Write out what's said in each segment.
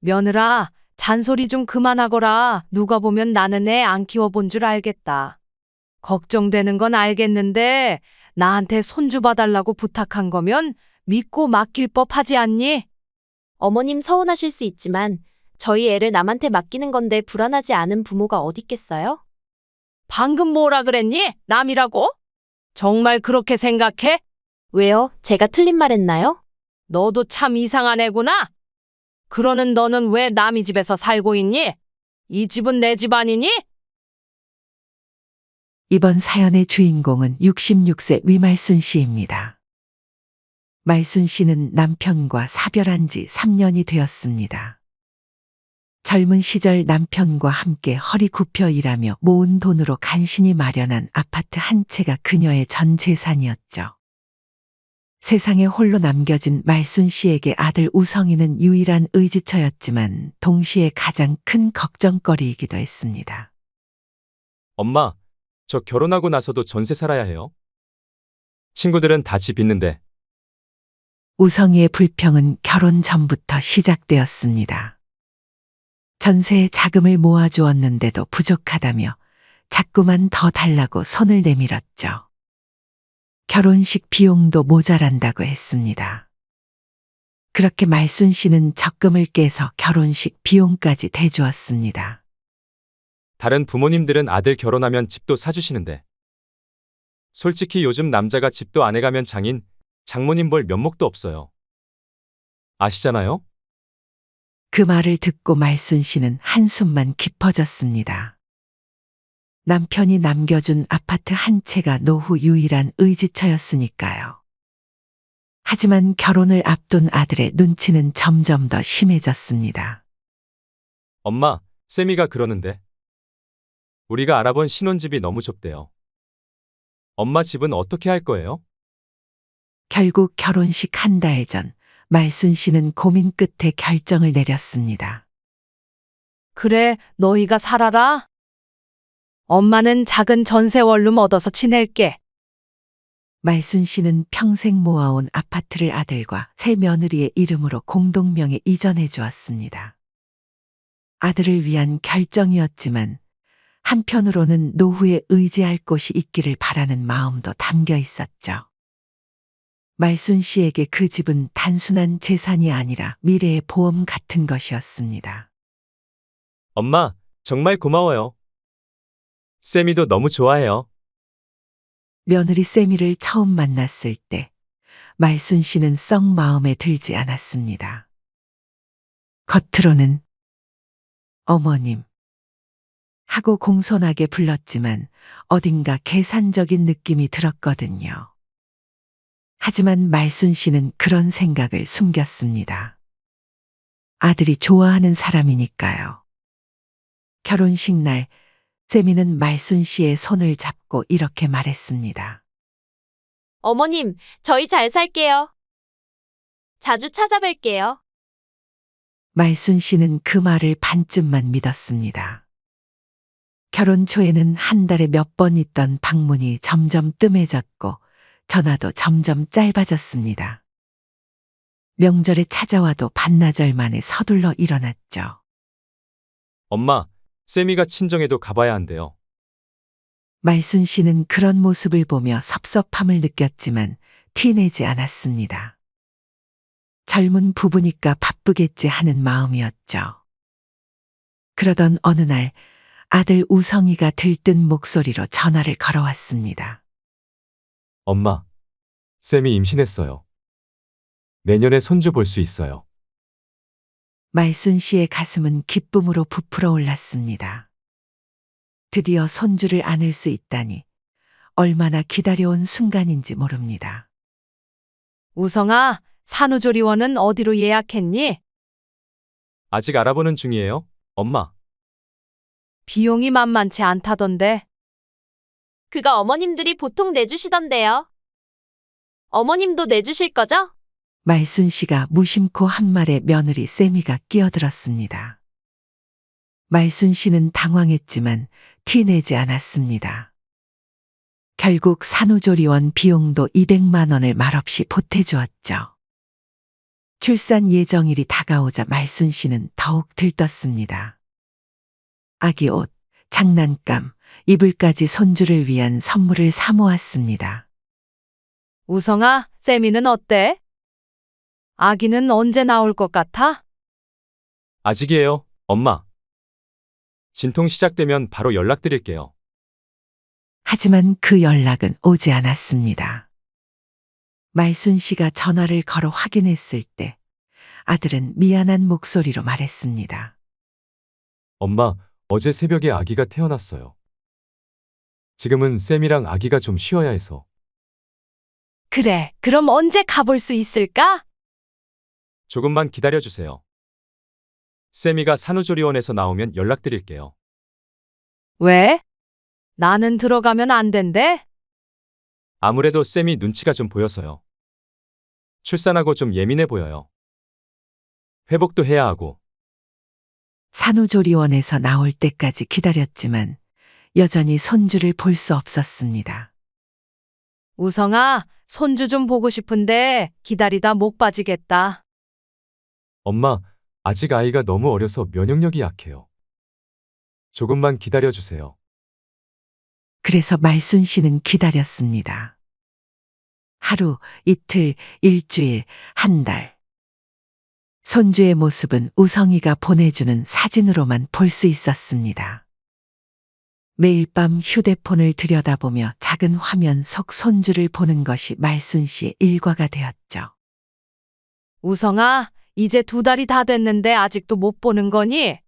며느라, 잔소리 좀 그만하거라. 누가 보면 나는 애 안 키워본 줄 알겠다. 걱정되는 건 알겠는데 나한테 손주 봐달라고 부탁한 거면 믿고 맡길 법하지 않니? 어머님 서운하실 수 있지만 저희 애를 남한테 맡기는 건데 불안하지 않은 부모가 어딨겠어요? 방금 뭐라 그랬니? 남이라고? 정말 그렇게 생각해? 왜요? 제가 틀린 말 했나요? 너도 참 이상한 애구나. 그러는 너는 왜 남의 집에서 살고 있니? 이 집은 내 집 아니니? 이번 사연의 주인공은 66세 위말순 씨입니다. 말순 씨는 남편과 사별한 지 3년이 되었습니다. 젊은 시절 남편과 함께 허리 굽혀 일하며 모은 돈으로 간신히 마련한 아파트 한 채가 그녀의 전 재산이었죠. 세상에 홀로 남겨진 말순 씨에게 아들 우성이는 유일한 의지처였지만 동시에 가장 큰 걱정거리이기도 했습니다. 엄마, 저 결혼하고 나서도 전세 살아야 해요. 친구들은 다 집 있는데. 우성이의 불평은 결혼 전부터 시작되었습니다. 전세에 자금을 모아주었는데도 부족하다며 자꾸만 더 달라고 손을 내밀었죠. 결혼식 비용도 모자란다고 했습니다. 그렇게 말순 씨는 적금을 깨서 결혼식 비용까지 대주었습니다. 다른 부모님들은 아들 결혼하면 집도 사주시는데. 솔직히 요즘 남자가 집도 안 해가면 장인, 장모님 볼 면목도 없어요. 아시잖아요? 그 말을 듣고 말순 씨는 한숨만 깊어졌습니다. 남편이 남겨준 아파트 한 채가 노후 유일한 의지처였으니까요. 하지만 결혼을 앞둔 아들의 눈치는 점점 더 심해졌습니다. 엄마, 쌤이가 그러는데. 우리가 알아본 신혼집이 너무 좁대요. 엄마 집은 어떻게 할 거예요? 결국 결혼식 한 달 전, 말순 씨는 고민 끝에 결정을 내렸습니다. 그래, 너희가 살아라. 엄마는 작은 전세 원룸 얻어서 지낼게. 말순 씨는 평생 모아온 아파트를 아들과 새 며느리의 이름으로 공동명에 이전해 주었습니다. 아들을 위한 결정이었지만 한편으로는 노후에 의지할 곳이 있기를 바라는 마음도 담겨 있었죠. 말순 씨에게 그 집은 단순한 재산이 아니라 미래의 보험 같은 것이었습니다. 엄마, 정말 고마워요. 쌤이도 너무 좋아해요. 며느리 세미를 처음 만났을 때 말순 씨는 썩 마음에 들지 않았습니다. 겉으로는 어머님 하고 공손하게 불렀지만 어딘가 계산적인 느낌이 들었거든요. 하지만 말순 씨는 그런 생각을 숨겼습니다. 아들이 좋아하는 사람이니까요. 결혼식 날 세미는 말순 씨의 손을 잡고 이렇게 말했습니다. 어머님, 저희 잘 살게요. 자주 찾아뵐게요. 말순 씨는 그 말을 반쯤만 믿었습니다. 결혼 초에는 한 달에 몇 번 있던 방문이 점점 뜸해졌고 전화도 점점 짧아졌습니다. 명절에 찾아와도 반나절 만에 서둘러 일어났죠. 엄마, 쌤이가 친정에도 가봐야 한대요. 말순 씨는 그런 모습을 보며 섭섭함을 느꼈지만 티내지 않았습니다. 젊은 부부니까 바쁘겠지 하는 마음이었죠. 그러던 어느 날 아들 우성이가 들뜬 목소리로 전화를 걸어왔습니다. 엄마, 쌤이 임신했어요. 내년에 손주 볼 수 있어요. 말순 씨의 가슴은 기쁨으로 부풀어 올랐습니다. 드디어 손주를 안을 수 있다니 얼마나 기다려온 순간인지 모릅니다. 우성아, 산후조리원은 어디로 예약했니? 아직 알아보는 중이에요, 엄마. 비용이 만만치 않다던데. 그거 어머님들이 보통 내주시던데요. 어머님도 내주실 거죠? 말순 씨가 무심코 한 말에 며느리 세미가 끼어들었습니다. 말순 씨는 당황했지만 티내지 않았습니다. 결국 산후조리원 비용도 200만 원을 말없이 보태주었죠. 출산 예정일이 다가오자 말순 씨는 더욱 들떴습니다. 아기 옷, 장난감, 이불까지 손주를 위한 선물을 사모았습니다. 우성아, 세미는 어때? 아기는 언제 나올 것 같아? 아직이에요, 엄마. 진통 시작되면 바로 연락드릴게요. 하지만 그 연락은 오지 않았습니다. 말순 씨가 전화를 걸어 확인했을 때 아들은 미안한 목소리로 말했습니다. 엄마, 어제 새벽에 아기가 태어났어요. 지금은 쌤이랑 아기가 좀 쉬어야 해서. 그래, 그럼 언제 가볼 수 있을까? 조금만 기다려주세요. 쌤이가 산후조리원에서 나오면 연락드릴게요. 왜? 나는 들어가면 안 된대? 아무래도 쌤이 눈치가 좀 보여서요. 출산하고 좀 예민해 보여요. 회복도 해야 하고. 산후조리원에서 나올 때까지 기다렸지만 여전히 손주를 볼 수 없었습니다. 우성아, 손주 좀 보고 싶은데 기다리다 목 빠지겠다. 엄마, 아직 아이가 너무 어려서 면역력이 약해요. 조금만 기다려주세요. 그래서 말순 씨는 기다렸습니다. 하루, 이틀, 일주일, 한 달. 손주의 모습은 우성이가 보내주는 사진으로만 볼 수 있었습니다. 매일 밤 휴대폰을 들여다보며 작은 화면 속 손주를 보는 것이 말순 씨의 일과가 되었죠. 우성아, 이제 2달이 다 됐는데 아직도 못 보는 거니?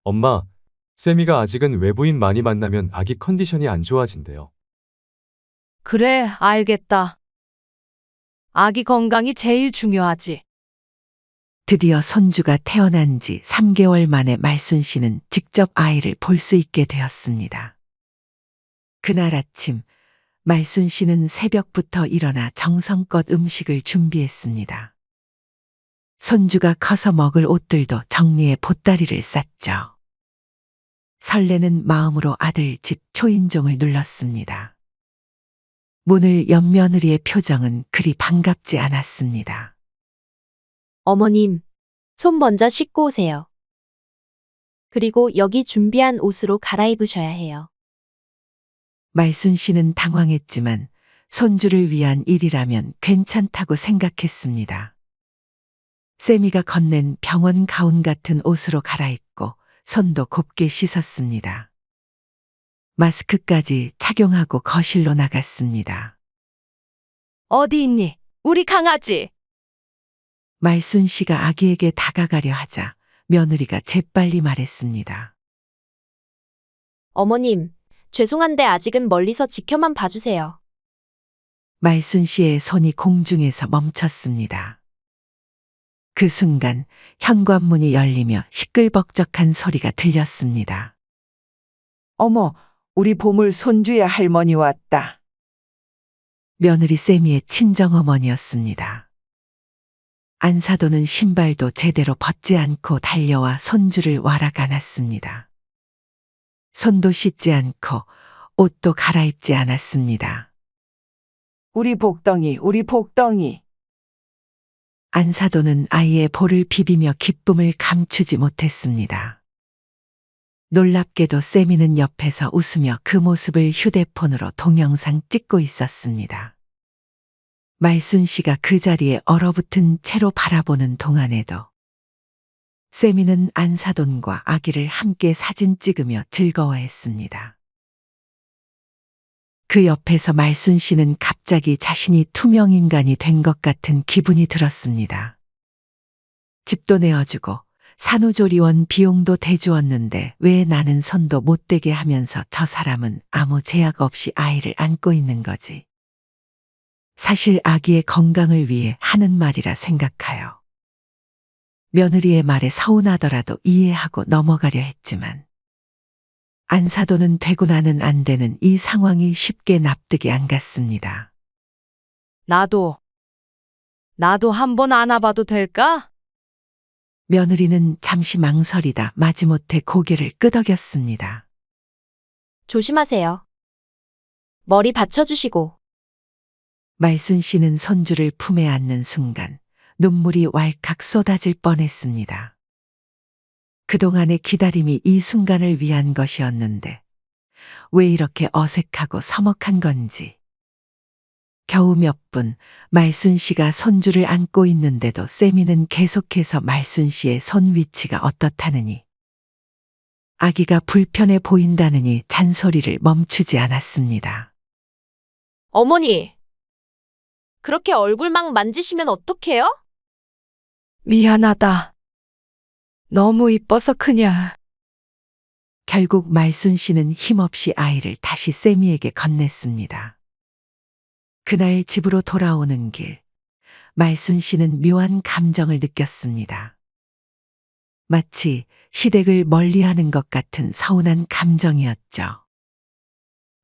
엄마, 쌤이가 아직은 외부인 많이 만나면 아기 컨디션이 안 좋아진대요. 그래, 알겠다. 아기 건강이 제일 중요하지. 드디어 손주가 태어난 지 3개월 만에 말순 씨는 직접 아이를 볼 수 있게 되었습니다. 그날 아침, 말순 씨는 새벽부터 일어나 정성껏 음식을 준비했습니다. 손주가 커서 먹을 옷들도 정리해 보따리를 쌌죠. 설레는 마음으로 아들 집 초인종을 눌렀습니다. 문을 연 며느리의 표정은 그리 반갑지 않았습니다. 어머님, 손 먼저 씻고 오세요. 그리고 여기 준비한 옷으로 갈아입으셔야 해요. 말순 씨는 당황했지만 손주를 위한 일이라면 괜찮다고 생각했습니다. 세미가 건넨 병원 가운 같은 옷으로 갈아입고 손도 곱게 씻었습니다. 마스크까지 착용하고 거실로 나갔습니다. 어디 있니? 우리 강아지. 말순 씨가 아기에게 다가가려 하자 며느리가 재빨리 말했습니다. 어머님, 죄송한데 아직은 멀리서 지켜만 봐주세요. 말순 씨의 손이 공중에서 멈췄습니다. 그 순간 현관문이 열리며 시끌벅적한 소리가 들렸습니다. 어머, 우리 보물 손주의 할머니 왔다. 며느리 세미의 친정어머니였습니다. 안사도는 신발도 제대로 벗지 않고 달려와 손주를 와락 안았습니다. 손도 씻지 않고 옷도 갈아입지 않았습니다. 우리 복덩이, 우리 복덩이. 안사도는 아이의 볼을 비비며 기쁨을 감추지 못했습니다. 놀랍게도 세미는 옆에서 웃으며 그 모습을 휴대폰으로 동영상 찍고 있었습니다. 말순 씨가 그 자리에 얼어붙은 채로 바라보는 동안에도 세미는 안사돈과 아기를 함께 사진 찍으며 즐거워했습니다. 그 옆에서 말순 씨는 갑자기 자신이 투명인간이 된 것 같은 기분이 들었습니다. 집도 내어주고 산후조리원 비용도 대주었는데 왜 나는 손도 못 대게 하면서 저 사람은 아무 제약 없이 아이를 안고 있는 거지. 사실 아기의 건강을 위해 하는 말이라 생각하여. 며느리의 말에 서운하더라도 이해하고 넘어가려 했지만 안사도는 되고 나는 안 되는 이 상황이 쉽게 납득이 안 갔습니다. 나도 한번 안아봐도 될까? 며느리는 잠시 망설이다 마지못해 고개를 끄덕였습니다. 조심하세요. 머리 받쳐주시고. 말순 씨는 손주를 품에 안는 순간 눈물이 왈칵 쏟아질 뻔했습니다. 그동안의 기다림이 이 순간을 위한 것이었는데 왜 이렇게 어색하고 서먹한 건지. 겨우 몇 분, 말순 씨가 손주를 안고 있는데도 세미는 계속해서 말순 씨의 손 위치가 어떻다느니, 아기가 불편해 보인다느니 잔소리를 멈추지 않았습니다. 어머니! 그렇게 얼굴 막 만지시면 어떡해요? 미안하다. 너무 이뻐서 그냥. 결국 말순 씨는 힘없이 아이를 다시 세미에게 건넸습니다. 그날 집으로 돌아오는 길, 말순 씨는 묘한 감정을 느꼈습니다. 마치 시댁을 멀리하는 것 같은 서운한 감정이었죠.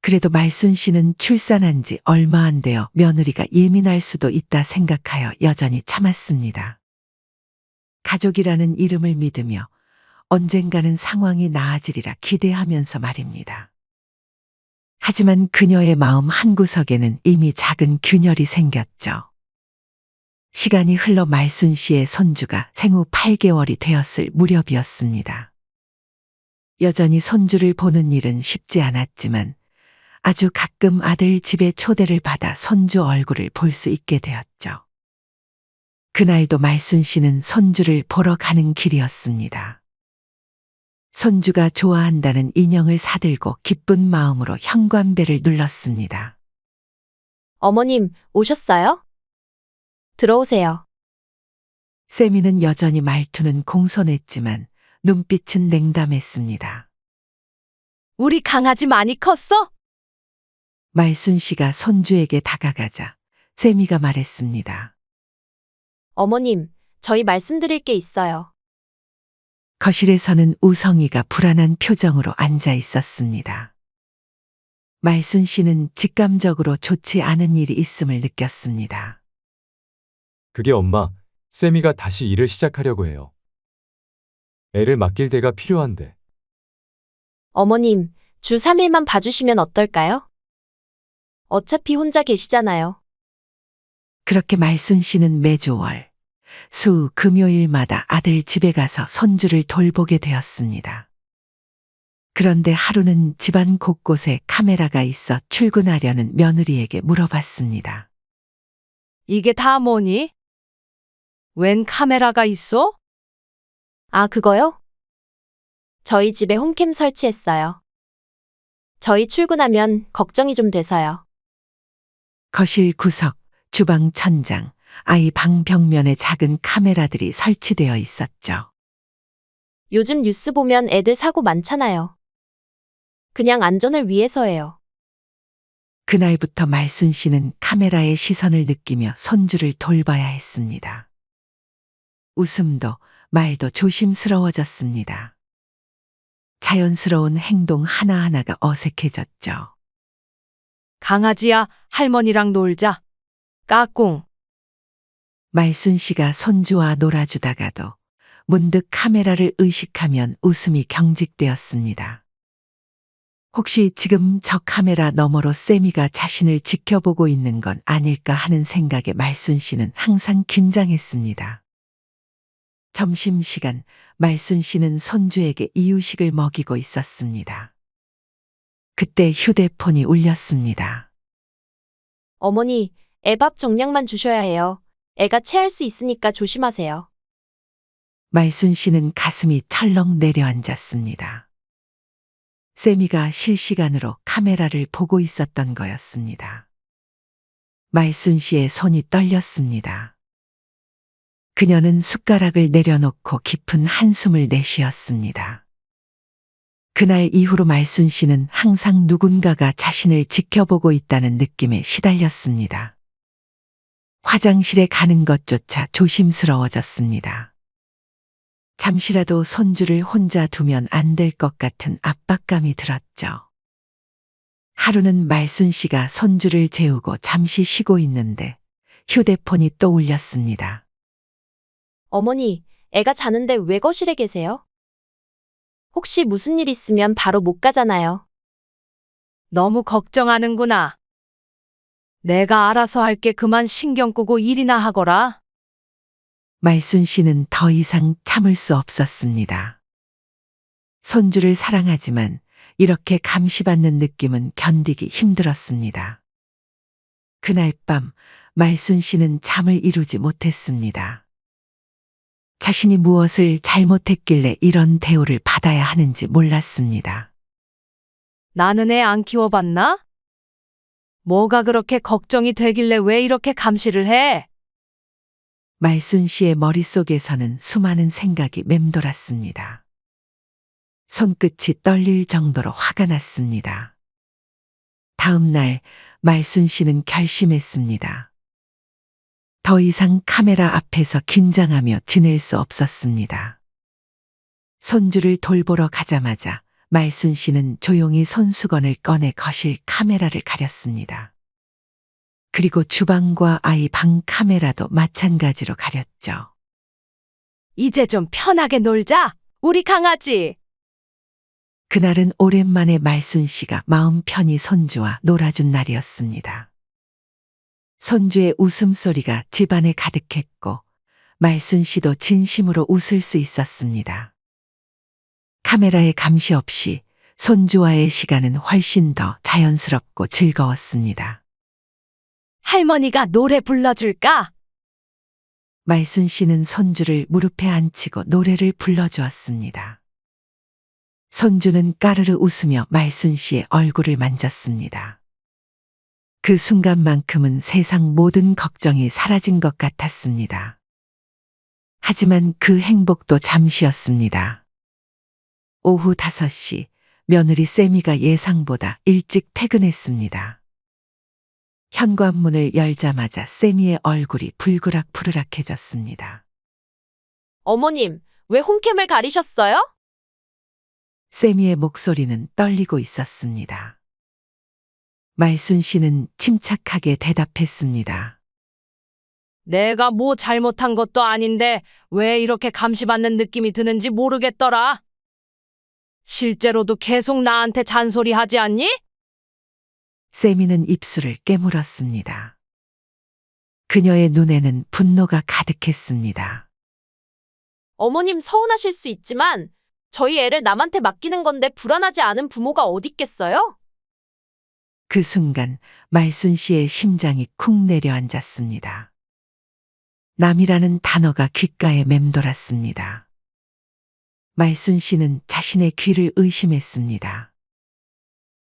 그래도 말순 씨는 출산한 지 얼마 안 되어 며느리가 예민할 수도 있다 생각하여 여전히 참았습니다. 가족이라는 이름을 믿으며 언젠가는 상황이 나아지리라 기대하면서 말입니다. 하지만 그녀의 마음 한구석에는 이미 작은 균열이 생겼죠. 시간이 흘러 말순 씨의 손주가 생후 8개월이 되었을 무렵이었습니다. 여전히 손주를 보는 일은 쉽지 않았지만 아주 가끔 아들 집에 초대를 받아 손주 얼굴을 볼 수 있게 되었죠. 그날도 말순 씨는 손주를 보러 가는 길이었습니다. 손주가 좋아한다는 인형을 사들고 기쁜 마음으로 현관벨을 눌렀습니다. 어머님, 오셨어요? 들어오세요. 세미는 여전히 말투는 공손했지만 눈빛은 냉담했습니다. 우리 강아지 많이 컸어? 말순 씨가 손주에게 다가가자 세미가 말했습니다. 어머님, 저희 말씀드릴 게 있어요. 거실에서는 우성이가 불안한 표정으로 앉아 있었습니다. 말순 씨는 직감적으로 좋지 않은 일이 있음을 느꼈습니다. 그게 엄마, 세미가 다시 일을 시작하려고 해요. 애를 맡길 데가 필요한데. 어머님, 주 3일만 봐주시면 어떨까요? 어차피 혼자 계시잖아요. 그렇게 말순 씨는 매주 월, 수, 금요일마다 아들 집에 가서 손주를 돌보게 되었습니다. 그런데 하루는 집안 곳곳에 카메라가 있어 출근하려는 며느리에게 물어봤습니다. 이게 다 뭐니? 웬 카메라가 있어? 아, 그거요? 저희 집에 홈캠 설치했어요. 저희 출근하면 걱정이 좀 돼서요. 거실 구석, 주방 천장, 아이 방 벽면에 작은 카메라들이 설치되어 있었죠. 요즘 뉴스 보면 애들 사고 많잖아요. 그냥 안전을 위해서예요. 그날부터 말순 씨는 카메라의 시선을 느끼며 손주를 돌봐야 했습니다. 웃음도 말도 조심스러워졌습니다. 자연스러운 행동 하나하나가 어색해졌죠. 강아지야, 할머니랑 놀자. 까꿍. 말순 씨가 손주와 놀아주다가도 문득 카메라를 의식하면 웃음이 경직되었습니다. 혹시 지금 저 카메라 너머로 세미가 자신을 지켜보고 있는 건 아닐까 하는 생각에 말순 씨는 항상 긴장했습니다. 점심시간 말순 씨는 손주에게 이유식을 먹이고 있었습니다. 그때 휴대폰이 울렸습니다. 어머니, 애 밥 정량만 주셔야 해요. 애가 체할 수 있으니까 조심하세요. 말순 씨는 가슴이 철렁 내려앉았습니다. 세미가 실시간으로 카메라를 보고 있었던 거였습니다. 말순 씨의 손이 떨렸습니다. 그녀는 숟가락을 내려놓고 깊은 한숨을 내쉬었습니다. 그날 이후로 말순 씨는 항상 누군가가 자신을 지켜보고 있다는 느낌에 시달렸습니다. 화장실에 가는 것조차 조심스러워졌습니다. 잠시라도 손주를 혼자 두면 안 될 것 같은 압박감이 들었죠. 하루는 말순 씨가 손주를 재우고 잠시 쉬고 있는데 휴대폰이 또 울렸습니다. 어머니, 애가 자는데 왜 거실에 계세요? 혹시 무슨 일 있으면 바로 못 가잖아요. 너무 걱정하는구나. 내가 알아서 할게 그만 신경 끄고 일이나 하거라. 말순 씨는 더 이상 참을 수 없었습니다. 손주를 사랑하지만 이렇게 감시받는 느낌은 견디기 힘들었습니다. 그날 밤 말순 씨는 잠을 이루지 못했습니다. 자신이 무엇을 잘못했길래 이런 대우를 받아야 하는지 몰랐습니다. 나는 애 안 키워봤나? 뭐가 그렇게 걱정이 되길래 왜 이렇게 감시를 해? 말순 씨의 머릿속에서는 수많은 생각이 맴돌았습니다. 손끝이 떨릴 정도로 화가 났습니다. 다음 날 말순 씨는 결심했습니다. 더 이상 카메라 앞에서 긴장하며 지낼 수 없었습니다. 손주를 돌보러 가자마자 말순 씨는 조용히 손수건을 꺼내 거실 카메라를 가렸습니다. 그리고 주방과 아이 방 카메라도 마찬가지로 가렸죠. 이제 좀 편하게 놀자. 우리 강아지. 그날은 오랜만에 말순 씨가 마음 편히 손주와 놀아준 날이었습니다. 손주의 웃음소리가 집안에 가득했고 말순 씨도 진심으로 웃을 수 있었습니다. 카메라의 감시 없이 손주와의 시간은 훨씬 더 자연스럽고 즐거웠습니다. 할머니가 노래 불러줄까? 말순 씨는 손주를 무릎에 앉히고 노래를 불러주었습니다. 손주는 까르르 웃으며 말순 씨의 얼굴을 만졌습니다. 그 순간만큼은 세상 모든 걱정이 사라진 것 같았습니다. 하지만 그 행복도 잠시였습니다. 오후 5시 며느리 세미가 예상보다 일찍 퇴근했습니다. 현관문을 열자마자 세미의 얼굴이 불그락불그락해졌습니다. 어머님, 왜 홈캠을 가리셨어요? 세미의 목소리는 떨리고 있었습니다. 말순 씨는 침착하게 대답했습니다. 내가 뭐 잘못한 것도 아닌데 왜 이렇게 감시받는 느낌이 드는지 모르겠더라. 실제로도 계속 나한테 잔소리하지 않니? 세미는 입술을 깨물었습니다. 그녀의 눈에는 분노가 가득했습니다. 어머님 서운하실 수 있지만 저희 애를 남한테 맡기는 건데 불안하지 않은 부모가 어딨겠어요? 그 순간 말순 씨의 심장이 쿵 내려앉았습니다. 남이라는 단어가 귓가에 맴돌았습니다. 말순 씨는 자신의 귀를 의심했습니다.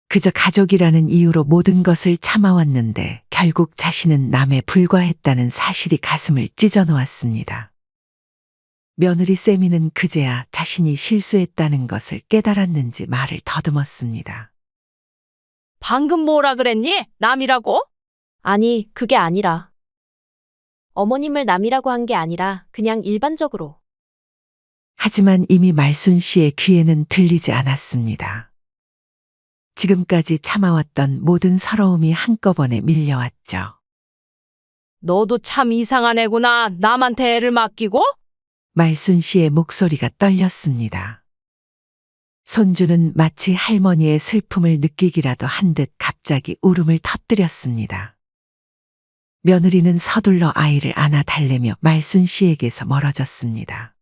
그저 가족이라는 이유로 모든 것을 참아왔는데 결국 자신은 남에 불과했다는 사실이 가슴을 찢어놓았습니다. 며느리 세미는 그제야 자신이 실수했다는 것을 깨달았는지 말을 더듬었습니다. 방금 뭐라 그랬니? 남이라고? 아니, 그게 아니라. 어머님을 남이라고 한 게 아니라 그냥 일반적으로. 하지만 이미 말순 씨의 귀에는 들리지 않았습니다. 지금까지 참아왔던 모든 서러움이 한꺼번에 밀려왔죠. 너도 참 이상한 애구나. 남한테 애를 맡기고? 말순 씨의 목소리가 떨렸습니다. 손주는 마치 할머니의 슬픔을 느끼기라도 한 듯 갑자기 울음을 터뜨렸습니다. 며느리는 서둘러 아이를 안아 달래며 말순 씨에게서 멀어졌습니다.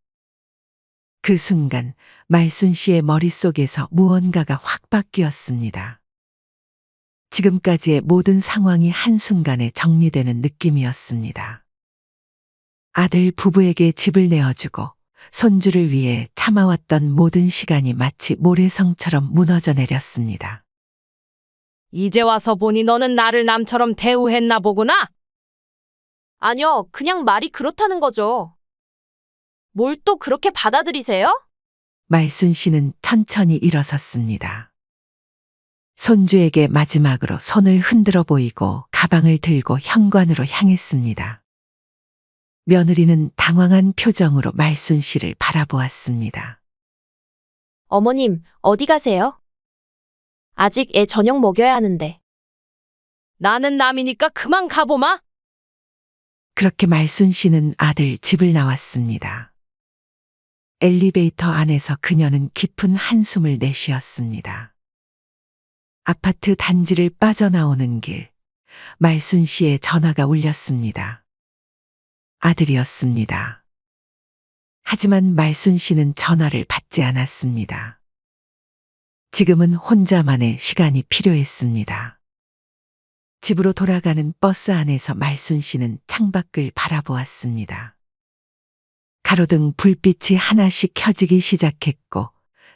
그 순간 말순 씨의 머릿속에서 무언가가 확 바뀌었습니다. 지금까지의 모든 상황이 한순간에 정리되는 느낌이었습니다. 아들 부부에게 집을 내어주고 손주를 위해 참아왔던 모든 시간이 마치 모래성처럼 무너져 내렸습니다. 이제 와서 보니 너는 나를 남처럼 대우했나 보구나. 아니요, 그냥 말이 그렇다는 거죠. 뭘 또 그렇게 받아들이세요? 말순 씨는 천천히 일어섰습니다. 손주에게 마지막으로 손을 흔들어 보이고 가방을 들고 현관으로 향했습니다. 며느리는 당황한 표정으로 말순 씨를 바라보았습니다. 어머님, 어디 가세요? 아직 애 저녁 먹여야 하는데. 나는 남이니까 그만 가보마. 그렇게 말순 씨는 아들 집을 나왔습니다. 엘리베이터 안에서 그녀는 깊은 한숨을 내쉬었습니다. 아파트 단지를 빠져나오는 길, 말순 씨의 전화가 울렸습니다. 아들이었습니다. 하지만 말순 씨는 전화를 받지 않았습니다. 지금은 혼자만의 시간이 필요했습니다. 집으로 돌아가는 버스 안에서 말순 씨는 창밖을 바라보았습니다. 가로등 불빛이 하나씩 켜지기 시작했고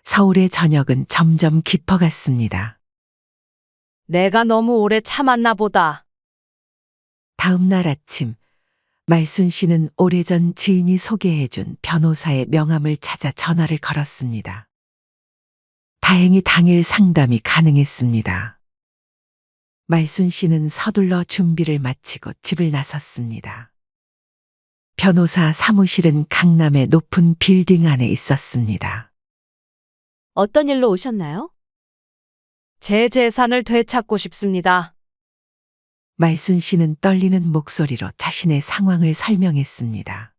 서울의 저녁은 점점 깊어갔습니다. 내가 너무 오래 참았나 보다. 다음 날 아침 말순 씨는 오래전 지인이 소개해준 변호사의 명함을 찾아 전화를 걸었습니다. 다행히 당일 상담이 가능했습니다. 말순 씨는 서둘러 준비를 마치고 집을 나섰습니다. 변호사 사무실은 강남의 높은 빌딩 안에 있었습니다. 어떤 일로 오셨나요? 제 재산을 되찾고 싶습니다. 말순 씨는 떨리는 목소리로 자신의 상황을 설명했습니다.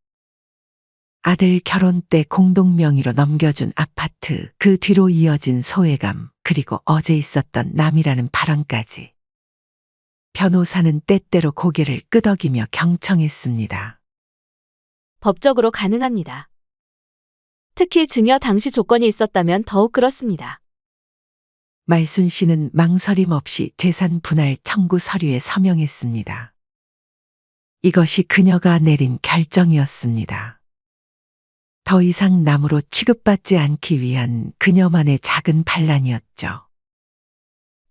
아들 결혼 때 공동 명의로 넘겨준 아파트, 그 뒤로 이어진 소외감, 그리고 어제 있었던 남이라는 발언까지. 변호사는 때때로 고개를 끄덕이며 경청했습니다. 법적으로 가능합니다. 특히 증여 당시 조건이 있었다면 더욱 그렇습니다. 말순 씨는 망설임 없이 재산 분할 청구 서류에 서명했습니다. 이것이 그녀가 내린 결정이었습니다. 더 이상 남으로 취급받지 않기 위한 그녀만의 작은 반란이었죠.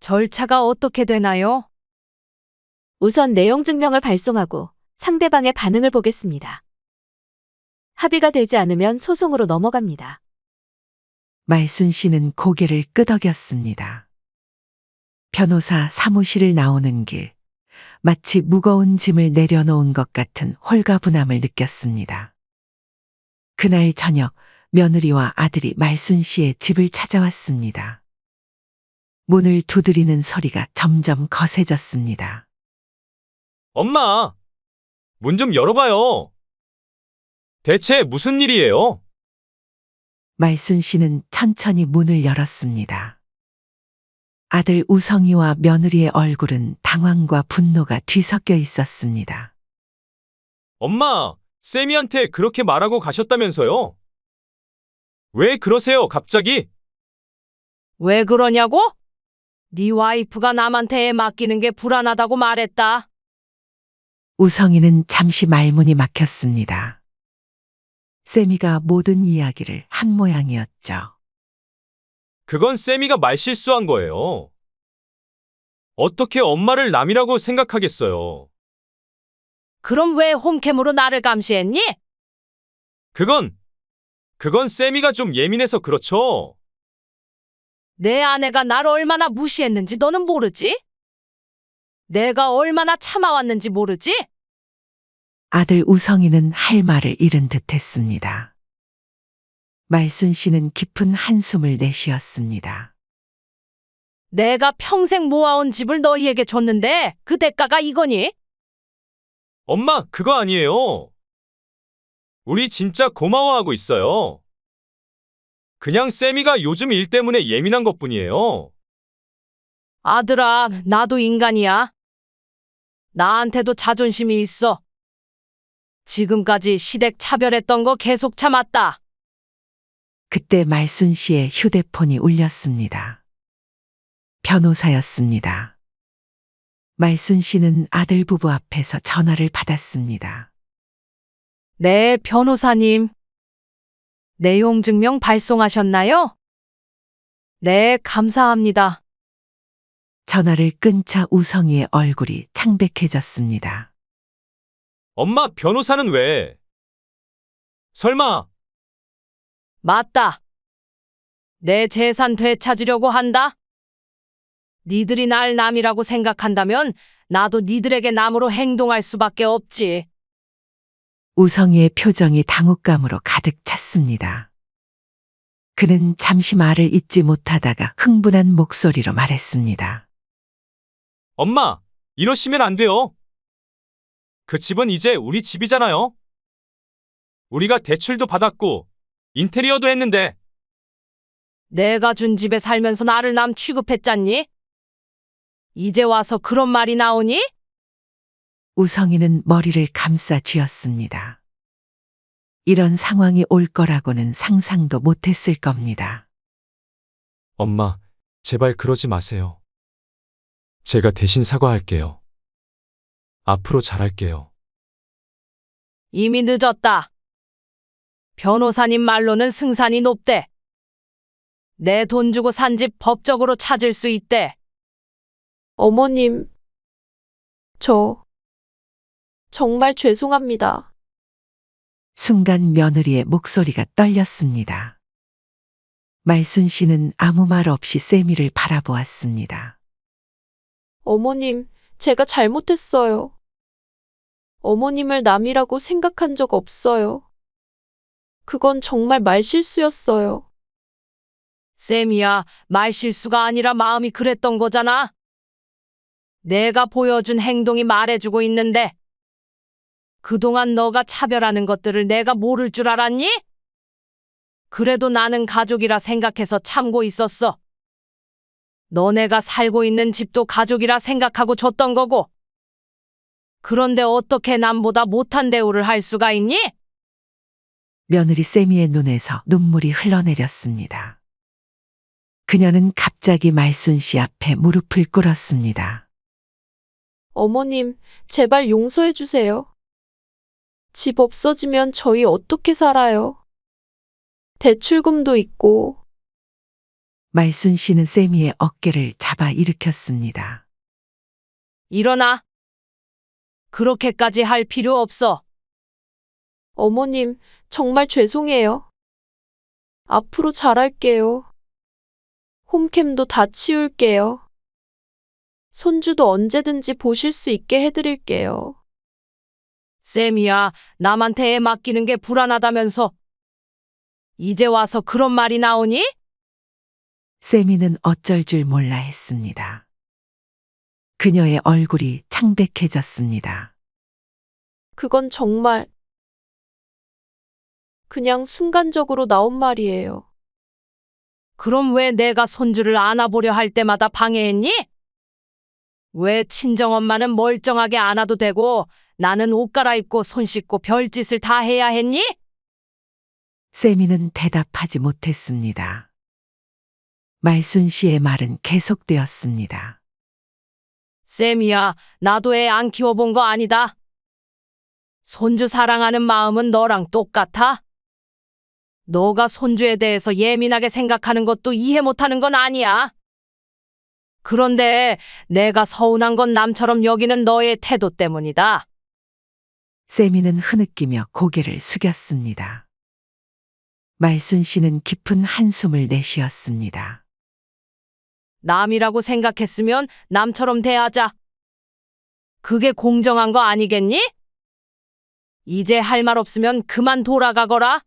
절차가 어떻게 되나요? 우선 내용 증명을 발송하고 상대방의 반응을 보겠습니다. 합의가 되지 않으면 소송으로 넘어갑니다. 말순 씨는 고개를 끄덕였습니다. 변호사 사무실을 나오는 길, 마치 무거운 짐을 내려놓은 것 같은 홀가분함을 느꼈습니다. 그날 저녁 며느리와 아들이 말순 씨의 집을 찾아왔습니다. 문을 두드리는 소리가 점점 거세졌습니다. 엄마, 문 좀 열어봐요. 대체 무슨 일이에요? 말순 씨는 천천히 문을 열었습니다. 아들 우성이와 며느리의 얼굴은 당황과 분노가 뒤섞여 있었습니다. 엄마, 쌤이한테 그렇게 말하고 가셨다면서요? 왜 그러세요, 갑자기? 왜 그러냐고? 네 와이프가 남한테 애 맡기는 게 불안하다고 말했다. 우성이는 잠시 말문이 막혔습니다. 세미가 모든 이야기를 한 모양이었죠. 그건 쌤이가 말실수한 거예요. 어떻게 엄마를 남이라고 생각하겠어요? 그럼 왜 홈캠으로 나를 감시했니? 그건 쌤이가 좀 예민해서 그렇죠. 내 아내가 날 얼마나 무시했는지 너는 모르지? 내가 얼마나 참아왔는지 모르지? 아들 우성이는 할 말을 잃은 듯 했습니다. 말순 씨는 깊은 한숨을 내쉬었습니다. 내가 평생 모아온 집을 너희에게 줬는데 그 대가가 이거니? 엄마, 그거 아니에요. 우리 진짜 고마워하고 있어요. 그냥 쌤이가 요즘 일 때문에 예민한 것뿐이에요. 아들아, 나도 인간이야. 나한테도 자존심이 있어. 지금까지 시댁 차별했던 거 계속 참았다. 그때 말순 씨의 휴대폰이 울렸습니다. 변호사였습니다. 말순 씨는 아들 부부 앞에서 전화를 받았습니다. 네, 변호사님. 내용 증명 발송하셨나요? 네, 감사합니다. 전화를 끊자 우성이의 얼굴이 창백해졌습니다. 엄마, 변호사는 왜? 설마, 맞다. 내 재산 되찾으려고 한다. 니들이 날 남이라고 생각한다면 나도 니들에게 남으로 행동할 수밖에 없지. 우성이의 표정이 당혹감으로 가득 찼습니다. 그는 잠시 말을 잇지 못하다가 흥분한 목소리로 말했습니다. 엄마, 이러시면 안 돼요. 그 집은 이제 우리 집이잖아요. 우리가 대출도 받았고, 인테리어도 했는데, 내가 준 집에 살면서 나를 남 취급했잖니? 이제 와서 그런 말이 나오니? 우성이는 머리를 감싸 쥐었습니다. 이런 상황이 올 거라고는 상상도 못했을 겁니다. 엄마, 제발 그러지 마세요. 제가 대신 사과할게요. 앞으로 잘할게요. 이미 늦었다. 변호사님 말로는 승산이 높대. 내 돈 주고 산 집 법적으로 찾을 수 있대. 어머님, 저 정말 죄송합니다. 순간 며느리의 목소리가 떨렸습니다. 말순 씨는 아무 말 없이 세미를 바라보았습니다. 어머님, 제가 잘못했어요. 어머님을 남이라고 생각한 적 없어요. 그건 정말 말실수였어요. 쌤이야, 말실수가 아니라 마음이 그랬던 거잖아. 내가 보여준 행동이 말해주고 있는데. 그동안 너가 차별하는 것들을 내가 모를 줄 알았니? 그래도 나는 가족이라 생각해서 참고 있었어. 너네가 살고 있는 집도 가족이라 생각하고 줬던 거고. 그런데 어떻게 남보다 못한 대우를 할 수가 있니? 며느리 세미의 눈에서 눈물이 흘러내렸습니다. 그녀는 갑자기 말순 씨 앞에 무릎을 꿇었습니다. 어머님, 제발 용서해 주세요. 집 없어지면 저희 어떻게 살아요? 대출금도 있고. 말순 씨는 세미의 어깨를 잡아 일으켰습니다. 일어나. 그렇게까지 할 필요 없어. 어머님, 정말 죄송해요. 앞으로 잘할게요. 홈캠도 다 치울게요. 손주도 언제든지 보실 수 있게 해드릴게요. 쌤이야, 남한테 애 맡기는 게 불안하다면서. 이제 와서 그런 말이 나오니? 세미는 어쩔 줄 몰라 했습니다. 그녀의 얼굴이 창백해졌습니다. 그건 정말 그냥 순간적으로 나온 말이에요. 그럼 왜 내가 손주를 안아보려 할 때마다 방해했니? 왜 친정엄마는 멀쩡하게 안아도 되고 나는 옷 갈아입고 손 씻고 별짓을 다 해야 했니? 세미는 대답하지 못했습니다. 말순 씨의 말은 계속되었습니다. 쌤이야, 나도 애 안 키워본 거 아니다. 손주 사랑하는 마음은 너랑 똑같아. 너가 손주에 대해서 예민하게 생각하는 것도 이해 못하는 건 아니야. 그런데 내가 서운한 건 남처럼 여기는 너의 태도 때문이다. 세미는 흐느끼며 고개를 숙였습니다. 말순 씨는 깊은 한숨을 내쉬었습니다. 남이라고 생각했으면 남처럼 대하자. 그게 공정한 거 아니겠니? 이제 할 말 없으면 그만 돌아가거라.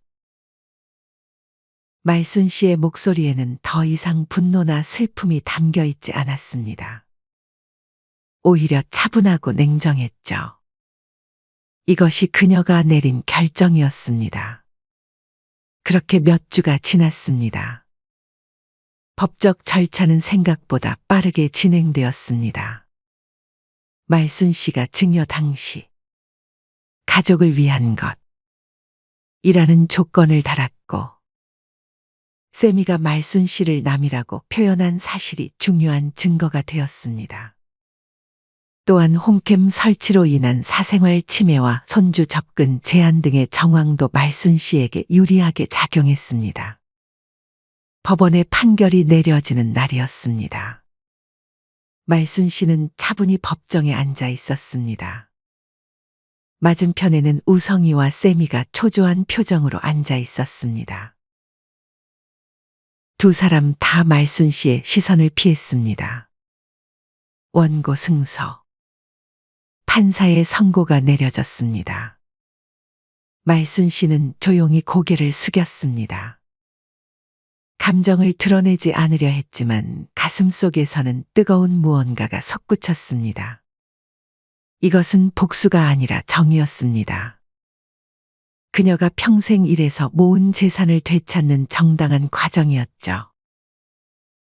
말순 씨의 목소리에는 더 이상 분노나 슬픔이 담겨 있지 않았습니다. 오히려 차분하고 냉정했죠. 이것이 그녀가 내린 결정이었습니다. 그렇게 몇 주가 지났습니다. 법적 절차는 생각보다 빠르게 진행되었습니다. 말순 씨가 증여 당시 가족을 위한 것이라는 조건을 달았고 세미가 말순 씨를 남이라고 표현한 사실이 중요한 증거가 되었습니다. 또한 홈캠 설치로 인한 사생활 침해와 손주 접근 제한 등의 정황도 말순 씨에게 유리하게 작용했습니다. 법원의 판결이 내려지는 날이었습니다. 말순 씨는 차분히 법정에 앉아 있었습니다. 맞은편에는 우성이와 세미가 초조한 표정으로 앉아 있었습니다. 두 사람 다 말순 씨의 시선을 피했습니다. 원고 승서. 판사의 선고가 내려졌습니다. 말순 씨는 조용히 고개를 숙였습니다. 감정을 드러내지 않으려 했지만 가슴 속에서는 뜨거운 무언가가 솟구쳤습니다. 이것은 복수가 아니라 정의였습니다. 그녀가 평생 일해서 모은 재산을 되찾는 정당한 과정이었죠.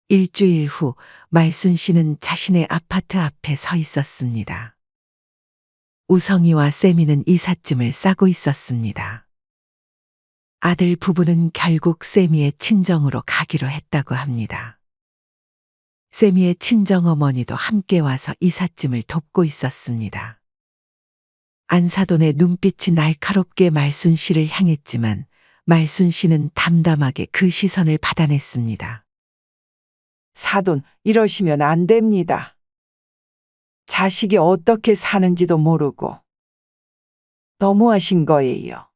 일주일 후 말순 씨는 자신의 아파트 앞에 서 있었습니다. 우성이와 세미는 이삿짐을 싸고 있었습니다. 아들 부부는 결국 세미의 친정으로 가기로 했다고 합니다. 세미의 친정어머니도 함께 와서 이삿짐을 돕고 있었습니다. 안사돈의 눈빛이 날카롭게 말순 씨를 향했지만 말순 씨는 담담하게 그 시선을 받아냈습니다. 사돈, 이러시면 안 됩니다. 자식이 어떻게 사는지도 모르고. 너무하신 거예요.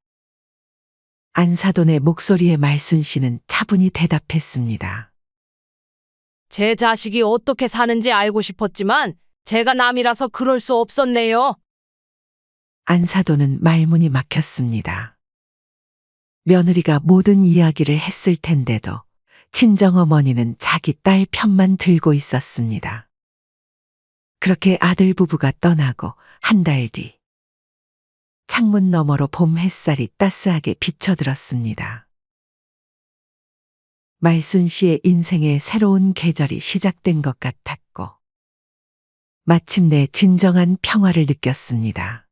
안사돈의 목소리에 말순 씨는 차분히 대답했습니다. 제 자식이 어떻게 사는지 알고 싶었지만 제가 남이라서 그럴 수 없었네요. 안사돈은 말문이 막혔습니다. 며느리가 모든 이야기를 했을 텐데도 친정어머니는 자기 딸 편만 들고 있었습니다. 그렇게 아들 부부가 떠나고 한 달 뒤, 창문 너머로 봄 햇살이 따스하게 비쳐들었습니다. 말순 씨의 인생에 새로운 계절이 시작된 것 같았고, 마침내 진정한 평화를 느꼈습니다.